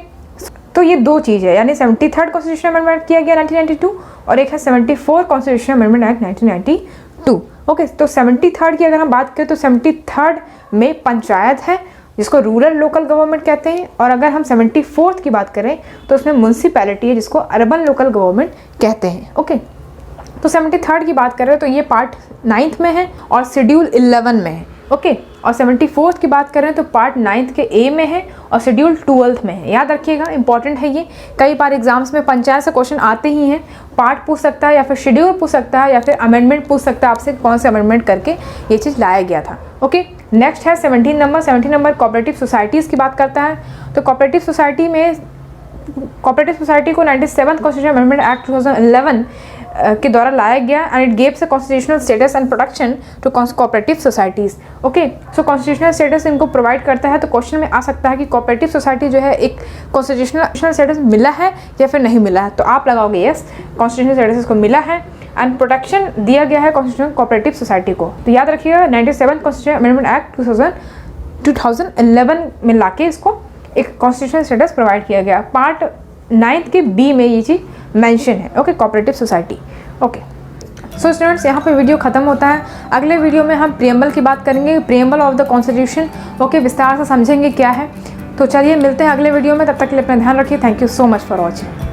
तो ये 2 चीज़ है, यानी 73rd कॉन्स्टिट्यूशन अमेंडमेंट किया गया 1992 और एक है 74th constitution amendment act 1992। Okay, तो 73rd की अगर हम बात करें तो 73rd में पंचायत है जिसको रूरल लोकल गवर्नमेंट कहते हैं, और अगर हम 74th की बात करें तो उसमें म्यूनसिपैलिटी है जिसको अर्बन लोकल गवर्नमेंट कहते हैं। ओके, तो 73rd की बात करें तो ये पार्ट 9th में है और शेड्यूल 11 में है। ओके, और 74th की बात करें तो पार्ट 9th के ए में है और शेड्यूल 12th में है। याद रखिएगा, इंपॉर्टेंट है ये। कई बार एग्जाम्स में पंचायत से क्वेश्चन आते ही हैं, पार्ट पूछ सकता है या फिर शेड्यूल पूछ सकता है या फिर अमेंडमेंट पूछ सकता है आपसे, कौन से अमेंडमेंट करके ये चीज़ लाया गया था। ओके, नेक्स्ट है 17 नंबर। 17 नंबर कोऑपरेटिव सोसाइटीज़ की बात करता है। तो कोऑपरेटिव सोसाइटी को 97th कॉन्स्टिट्यूशन अमेंडमेंट एक्ट 2011 के द्वारा लाया गया and it gives a constitutional status and protection to cooperative societies. Okay, so constitutional status इनको प्रोवाइड करता है। तो क्वेश्चन में आ सकता है कि कोऑपरेटिव सोसाइटी जो है एक कॉन्स्टिट्यूशनल स्टेटस मिला है या फिर नहीं मिला है, तो आप लगाओगे यस, कॉन्स्टिट्यूशनल स्टेटस इसको मिला है एंड प्रोटेक्शन दिया गया है कॉन्स्टिट्यूशनल कोऑपरेटिव सोसाइटी को। तो याद रखिएगा 97th कॉन्स्टिट्यूशन अमेंडमेंट एक्ट 2011 में लाके इसको एक कॉन्स्टिट्यूशनल स्टेटस प्रोवाइड किया गया। पार्ट 9th के बी में ये चीज़ मेंशन है। Okay, cooperative society. Okay, so students, यहाँ पे वीडियो खत्म होता है। अगले वीडियो में हम प्रियम्बल की बात करेंगे, preamble of the constitution. Okay, विस्तार से समझेंगे क्या है। तो चलिए मिलते हैं अगले वीडियो में, तब तक के लिए अपना ध्यान रखिए। Thank you so much for watching.